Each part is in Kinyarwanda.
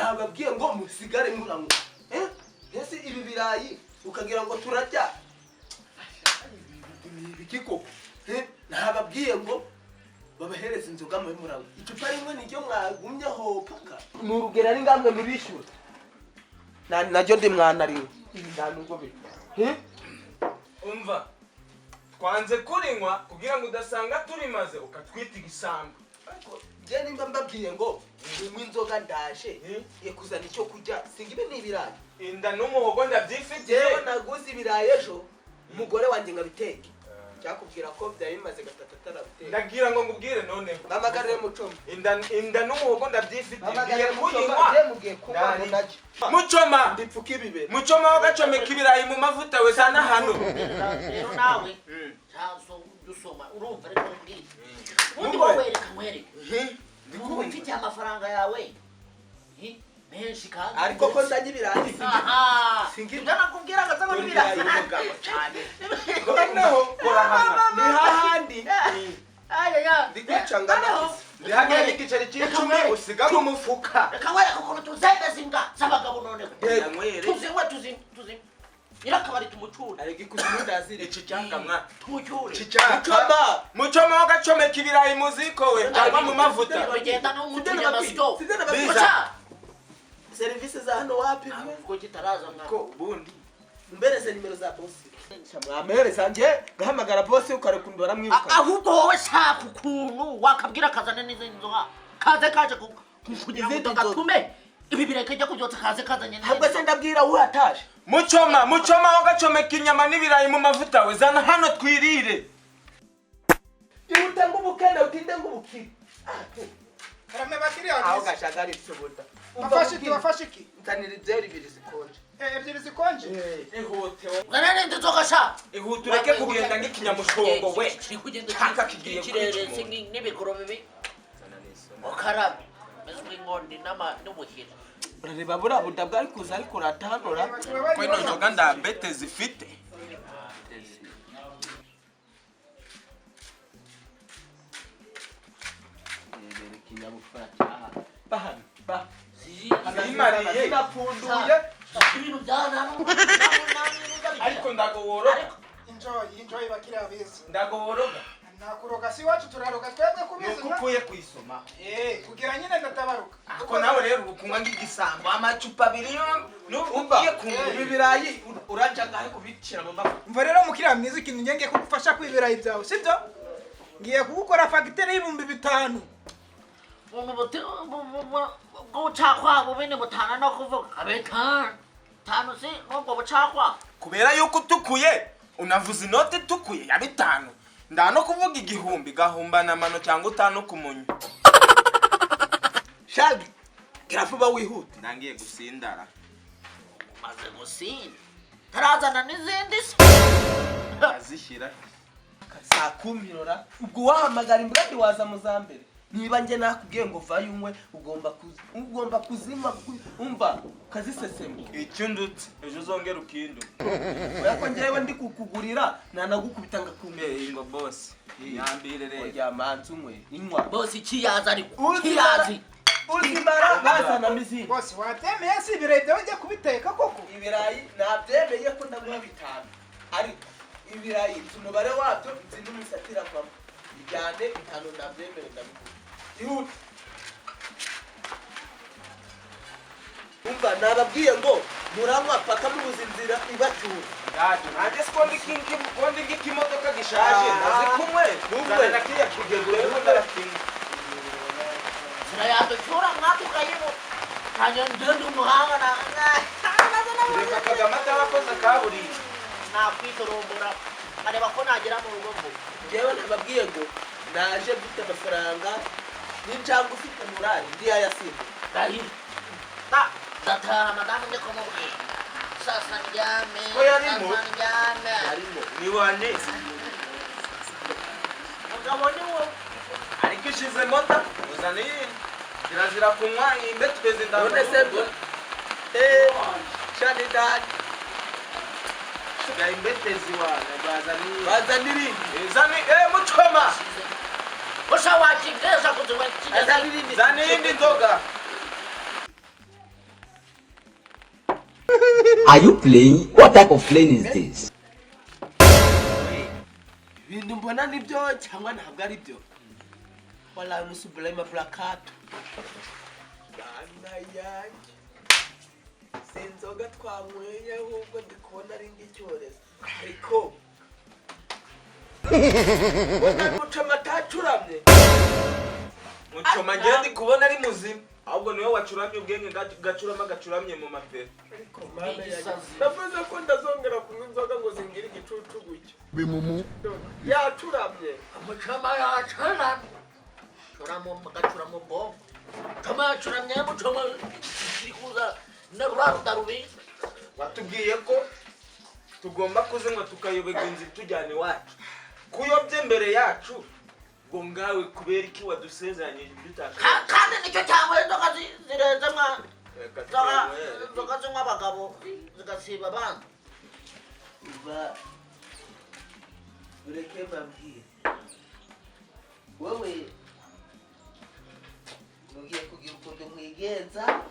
nababwiye ngo musigare muranywa ese ibi birayi ukagira ngo turarya bikiko nababwiye ngo babahereza inzoga mu muranywa icupa rimwe niryo mwagumyeho paka n'urugero ari ngamwe mubishyura najyo ndi mwana rimwe ndanubwo be umva twanze kurinywa kugira ngo udasanga turimaze ukatwita igisambo ariko je nimba mbabwiye ngo nimwe inzoga ndaje kuzana icyo kurya singibe n'ibirayi inda n'umuhogo ndabyifitiye yewe naguze ibirayi ejo umugore wanjye ngabiteke cyakubwira ko byari bimaze gatatu atarabiteke ndagira ngo ngubwire none bamagarire mucoma inda n'umuhogo ndabyifitiye bamagarire mucoma mugiye kuba munajye mucoma ndipfuka ibibere mucoma wagacomeka ibirayi mu mavuta we sana hano rero nawe cyazo dusoma urumva reko mbwira ubundi wowe reka nkwereke ndikuba mfite amafaranga yawe menshi kandi ariko ko ndanye ibirayi singira nakubwira ngo zaba n'ibirayi cyane noneho kora hano ni hahandi aya ndikwicanga nafise ndihagera igiceri cy'icumi usiga mu mufuka reka nkwereke ukuntu tuzemeza imbwa z'abagabo noneho yanywere tuzinywe nyirakabari tumucure ariko ikuzimu ndazire iki cyangamwa tumucure mucoma wagacomeka ibirayi mu ziko we cyangwa mu mavuta bagenda no mu tunyamasyo biza serivisi za hano wapi ko kitaraza ko bundi mbereze nimero za boss mwamhereza nje gahamagara boss ukarekunda baramwiruka ahubwo wowe shaka ukuntu wakabwira kazane n'izindi nzoga kaje kugira ngo gatume ibi bireke jya kubyotsa kaze kazanye ntabwo se ndabwira uhataje mucoma wagacomeka inyama n'ibirayi mu mavuta we zana hano twirire ihute ngubukene utinde ngubukire karame bakiri hano aho gashagari tsobuta wafashe iki ntanira ibyeri bibiri zikonje ebyiri zikonje ihute nane nzoga sha ihute ureke kugenda nk'ikinyamushongo we kaka kigiye kirere singi n'ibikoro bibi okarabe meswe ngondi n'umuhira urareba bura buda bwari kuza ariko uratanura ko ino nzoga ndambete zifite kinyabupfura cyaha bahana ba zimariye napfunduye ibintu byana ariko ndagoworoga enjoy bakiri abizi ndagoworoga nakuroga si wacu turaroga twebwe kubizi nukuye kuyisoma kugira nyine ndatabaruka ako nawe rero ubukunga ng'igisambo amacupa abiri nubugiye kunywa ibi birayi urajaga he kubicira mu mafu mva rero mukiriya mwiza ikintu ngiye kugufasha kwibirayi byawe sibyo ngiye kugukora fagitire y'ibihumbi 5 bucakwa bubene butana no kuvuga abetana tano si nubwo bucakwa kubera yuko utukuye unavuza inote itukuye ya 5 ndano kuvuga igihumbi gahumbana amano cyangwa 5 kumunyu shagi kirafuba wihute ndangiye gusindara maze gusinda tarazana n'izindi se azishyira saa 10 ubwo wahamagara imbwandi waza muzambere niba nge nakubwiye ngo vayo unywe ugomba kuzima umva kazisesema icyo ndutse ejo uzongera ukindu yako ngewe ndi kukugurira nanagukubita ngakumeye ngo boss yambire rero ya manzu umwe inywa boss ikiyaza ariko kiyazi uzimara bazana mizindi boss watemeye si ibirayi byawe njye kubiteka koko ibirayi nabyemeye ko ndaguha 5 ariko ibirayi umubare wabyo nzi n'umusatira kwamo bijyane 5 nabyemere ndabikora ihute umva nababwiye ngo muranywa paka mubuze inzira ibacyura nanjye sikondi ng'ikimodoka gishaje nazi kumwe n'ubwe nakiya kigego rero ndarakinga zirayaducyura mwatukayibo kanya ndende umuhanga na reka kagame atarakoze kaburimbo nakwitorombora areba ko nagera mu rugo mbu ngewe nababwiye ngo naje gufite amafaranga n'injangwe ufite murari ndi yayasimba ndahira ndataha madamu njye kumubwira sasa ndyame ko yarimo harimo ni wane mugabo ni wo ariko ishize mota uzana iyindi kirazira kunywa imbe tweze ndabona none se bwo shani dani ya imbetezi wana bazaniri zani muchoma usha wachingeza kuti zani indi ndoga Are you playing? What type of playing is this? Ibintu mbona nibyo cyangwa ntabwo ari byo. Wala musubula imaplakato. Bana yanjye. Sinzoga twamweye ahubwo ndikubona ari ngicyoreza. Ariko Wona mucoma tacuramye. Mucoma ngende kubona ari muzima. Ahubwo niwe wacuramye ubwenge gacuramye mu mapera. Ariko mana yanjye. Navuze ko ndazongera kunywa inzoga ngo zingire igicucu gucyo. Bimumu. Yacuramye. Mucoma yacuramye. Gacuramo bo. Mucoma yacuramye mucoma ikuza narudarubi. Watubwiye ko tugomba kuzinywa tukayobega inzira tujyane iwacu. Kuyobye mbere yacu ngo ngawe kubera iki wadusezeranyije dutaka. Kandi nicyo cyangwa inzoga zirenze mwa. Inzoga zinywa abagabo zigasiba abandi. Uba ureke mbabwire. Wowe mugiye kugira ukuntu mwigenza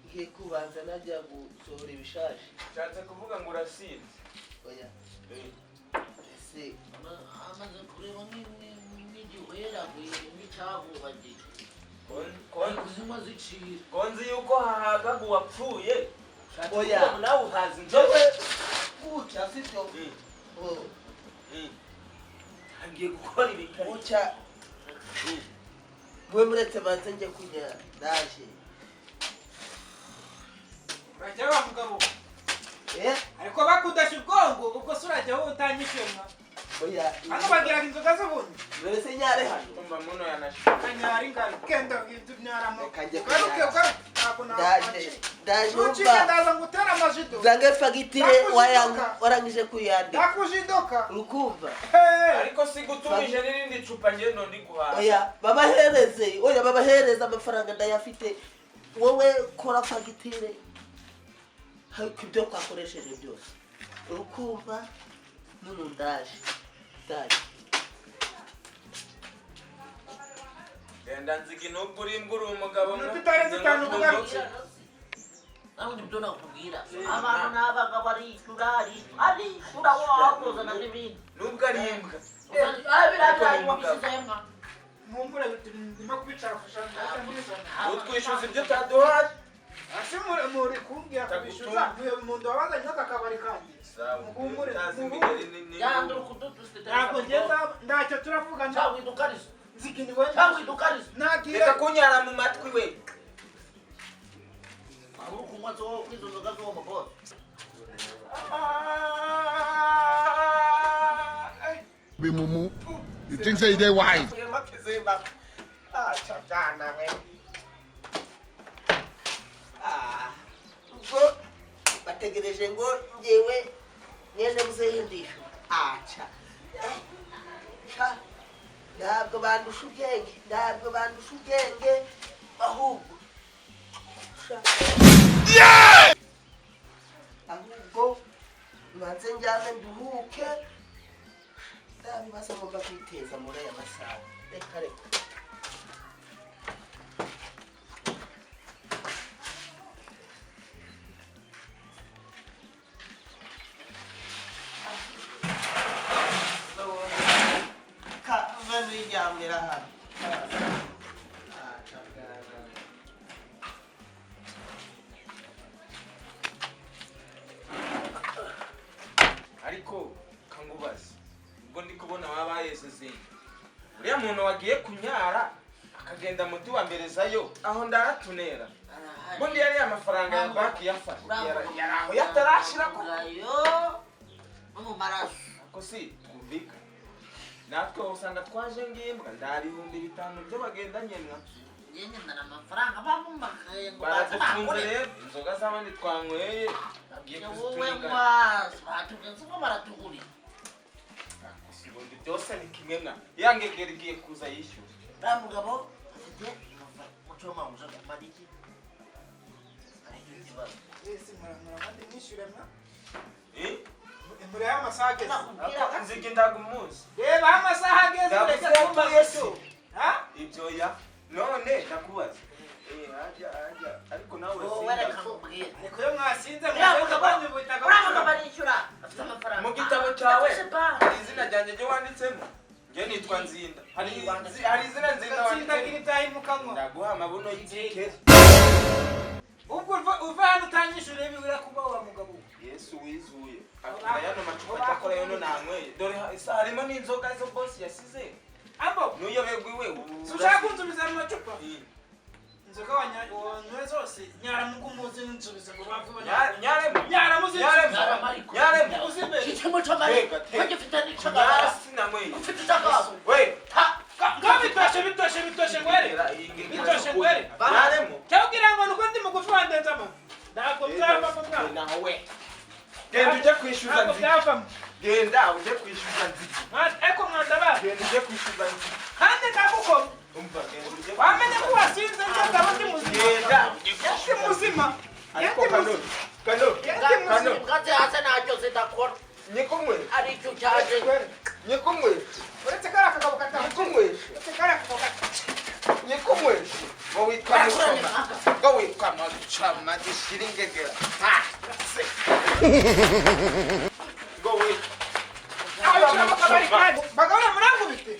ngiye kubanza najya gusohora ibishaje. Nshatse kuvuga ngo urasinze. Oya. Ese amaze kureba n'igihwera n'icyahubagiye. Kuzinywa zicira. Konzi yuko hahaga uwapfuye. Oya. Nawe uhazi inzoga. Kucha sibyo. Ngiye gukora ibitari. Kucha. Mwe muretse banze njye kunya ndaje. Urajya wa mugabo. Ariko bakudasha ubwongo ubwo surajya wowe utanyishemwa. Oya. Hano bagiraga inzoga z'ubundi. Mbese nyare hano. Umva muno yanashe. Kanyari ngari kenda nyaramo. Kajye ndaje umva. Ndaza ngutera amajido. Zange fagitire warangije kuyandika. Ndakujidoka. Urukumva. Ariko sigutumije n'irindi cupa nge no ndi guhaza. Oya babahereze amafaranga ndayafite. Wowe kora fagitire. Haiko ibyo kwakoresheje byose. Urukumva n'umundaje. Ndaje. Genda nzigi nubwo uri umugabo mu. Tutarenze tanu kugaruka. Nawe nibyo nakubwira. Abantu n'abagabo ari shura wakoze na n'ibindi. Nubwo ari imbwa. Mumbure ndimo kwicara kushaka utwishyuza ibyo utaduhaye. Asi muri kumbwira kubishyuza umuntu wabazanye n'akabari kandi. Mukumbure. Yandura kududuste. Ntabwo ngenda ndacyo turavugana. Cyangwa idukarizo. Zikini wewe. Cyangwa idukarizo. Reka kunyara mu matwi we. Ahuru kunywa zo kwizo nzoga zo mu boss. Bimumu. You think say they wise? Chakana we. Ubwo bategereje ngo ngewe nyene muzehindisha. Acha. Ntabwo bandusha ubwenge ahubwo ahubwo banze njyane nduhuke ndabibaza ngomba kwiteza muri aya masaha. Reka Yamira hano. Ariko kangubaze. Ubwo ndi kubona wabayeseze. Uriya muntu wagiye kunyara akagenda muti wa mberezayo aho ndaratunera. Bundi yari amafaranga ya banki yafata. Yaraho yatarashira ko. Mu maraso. Ako si kumvika. Natwe usanga twaje ngimbwa ndarihumbi 5 byo bagendanye mwa. Yenye ndana amafaranga bamumakaye ngo bazafunze inzoga z'abandi twanyweye. Wowe mwas batugenze ko baratuguri. Sibundi byose ni kimwe mwa. Yangegera igiye kuza yishyura. Ramugabo afite mucoma muza kumadiki. Ese mwana nishyurana. Muri amasaha ageze. Nzigi ndagumuzi. Reba amasaha ageze reka tumbayeso. Ibyo ya none ndakubaza. Ajya ariko nawe wereka nkubwire ariko iyo mwasinze uravuga barishyura afite amafaranga mu gitabo cyawe hari izina ryanjye ryo wanditsemo njye nitwa Nzinda hari izina Nzinda wanditsemo ndaguha amabuno y'itike ubwo uva hano utanyishyura ibibura kuba wa mugabo Yesu wizuye akira yano macupa cyakora yono namwe dore harimo n'inzoga zo boss yasize abo nuyoberwa iwe ushaka kunsubiza mu macupa inzoga wanyoye zose nyaramukumuzi n'insubize ngo bavuba nyaramuzi nyaremo uzimbere icyemo cy'amarika bagifite n'icagara nyarasi namwe ufite icagara we bitoshe ngwere nyaremo cyabwira ngo nuko ndi mugufi wandenzamo ntabwo byavamo nawe genda ujye kwishyuza nzira genda ujye kwishyuza nzira ariko mwandaba genda ujye kwishyuza nzira kandi ndagukoma umva genda ujye wamenye ko wasinze njye ndaba ndi muzima genda ndi muzima ariko kano ngaze hasi ntacyo zidakora nyikumwe aricyo cyaje nyikumwe uretse kariya kagabo gatanu nyikumwe uretse kariya kagabo gatanu nyikumwe ngo witwa mucama ngo witwa mucama gishyira ingegera ngo witwa bagabura murangubite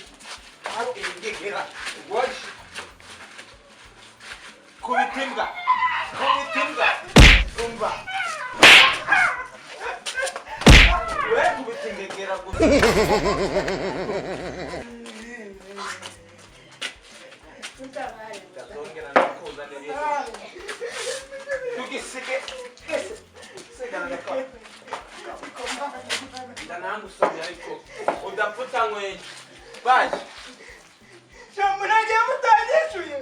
ingegera waje kubitimbwa umva we kubitingegera gusa ndazongera nakuzane tugisige sigana ndako ndanangusomye ariko udapfuta nkwenye baje munajye mutanyishuye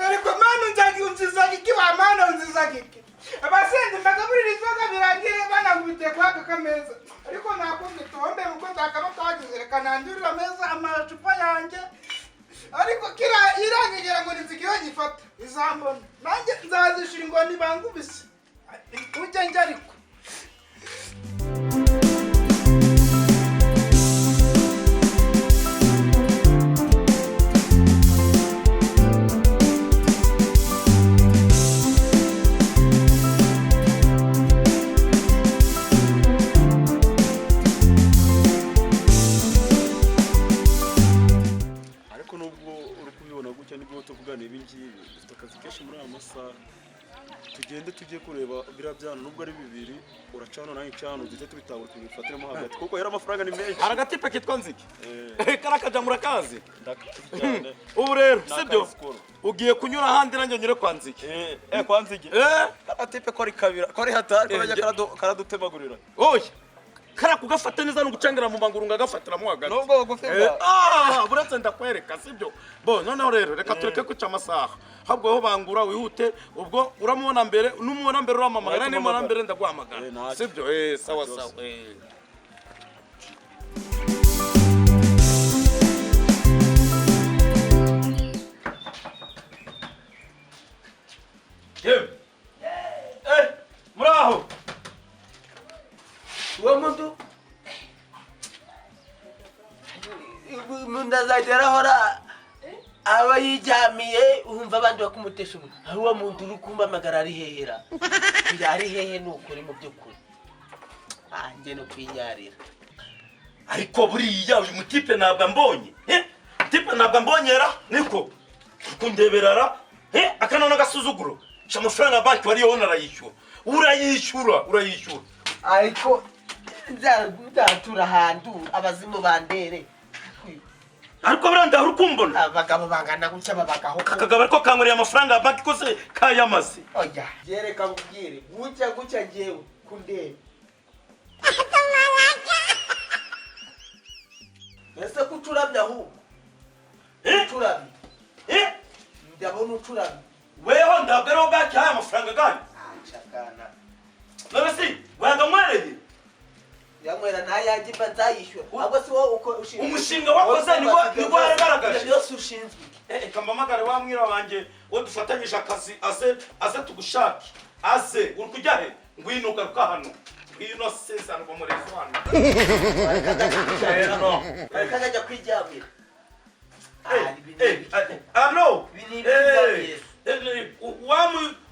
ariko manu unzizaga iki wa mana unzizaga iki abasenze mbagaburira inzoga birangire banagubite kwaka kameza ariko nakundi tombe muko nzakaba twagize reka nandurira ameza amacupa yanjye ariko kira irangigera ngo nizigire gifata izambona nanjye nzazishira ngo nibangubise ujye njye ariko tuvugana ibi ngibi dufite akazi kenshi muri aya masaha tugende tujye kureba biriya byana nubwo ari bibiri uracana nayo icana tujye tubitahura tubifatiremo hagati kuko hera amafaranga ni menshi hari agatipe kitwa Nzigi karakaja murakazi ubu rero sibyo ugiye kunyura ahandi nanjye nyure kwa Nzigi kwa Nzigi agatipe ko ari kabira ko ari hatari kajya karadutemagurira oya kara kugafata neza n'ugucangera mu manguru ngagafatira mu hagati nubwo bagufira buretse ndakwereka sibyo bo noneho rero reka tureke kuca amasaha habwo ho bangura wihute ubwo uramubona mbere n'umubona mbere uramamagara n'imubona mbere ndaguhamagara sibyo sawa sawa muraho uwo muntu ndazagera hora aba yijyamiye uhumva abandi bakumutesha umuntu aho uwo muntu uri kumpamagara ari hehera ari hehe n'ukuri mu by'ukuri njye no kwinyarira ariko buriya uyu mutipe ntabwo mbonye tipe ntabwo mbonyera niko kundeberara akanona gasuzuguro sha amafaranga banki wari yona urayishyura ariko nzatura hantu abazimu bandere ariko buranda urukumbona abagabo bangana gutya babagaho kakagabo ariko kankurira amafaranga ya banki kose kayamaze oya yereka ngubwire gutya jewe kundeba ese kucuramye ahubwo ucuramye ndabona ucuramye weho ntabwo ariho banki yahaye amafaranga gani nshakana none si wanga mwereye yanywera ntayanjye mba nzayishyura ahubwo si wowe uko ushinzwe umushinga wakoze niwo yaragaragaje byose ushinzwe kambamagare wa mwira wanjye wo dufatanyije akazi aze tugushake aze uri kujya he ngwino ugaruka hano ngwino sezana ngo murezi hano akajya kwijyamira allo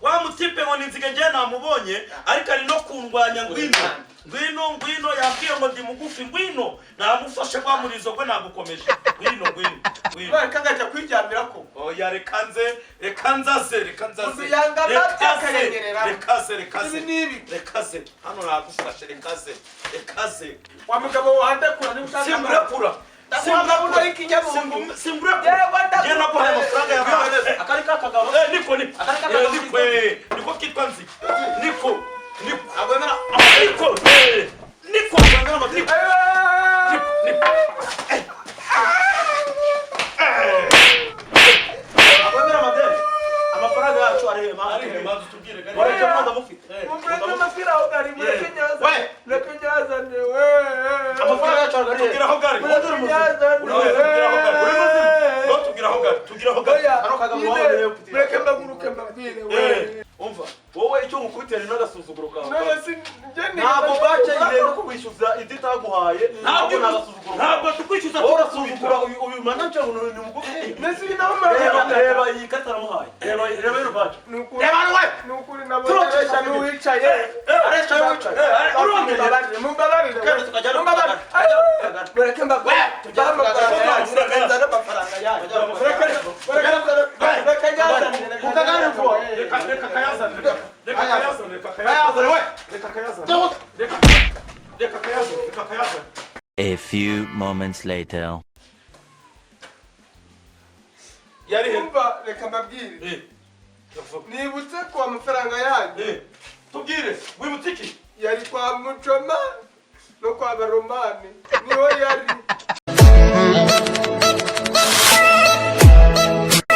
wa mutipe ngo ninzige ngiye namubonye ariko ari no kundwanya ngwino yambwiye ngo ndi mugufi ngwino namufashe kwa murizo gwe nagukomeje ngwino reka ngajya kwiryamira ko oya reka nzaze uziyanga nakayegerera rekaze hano nagufashe rekaze wa mugabo wandekura ni ushaka simburekura simburekura ikinyamungu simburekura je naguhaye amafaranga ya bane akari kakagabo niko kitwa nzi niko agwemera niko amafaranga yacu ari manzi tubwire gari wari cyo ndamufite amafira aho gari mureke nyaza amafaranga yacu ari tugira aho gari tugira aho gari hano kagabo wawe mureke mbaguruke mbabwire umva wowe icyo ngukutera n'agasuzuguro kawe ntabwo bace yego kubishyuza indi taguhaye ntabwo tukwishyuza urasuzugura uyu manager ni mugufi nesi nawe reba iyi karita namuhaye reba ino bace nukuri nabo aresha n'uwicaye mumbabarire mureke mbabwire amafaranga yanyu A few moments later. Umva reka mbabwire nibutse ko amafaranga yanyu tubwire wibutse iki yari kwa Muchoma no kwa Baromani niho yari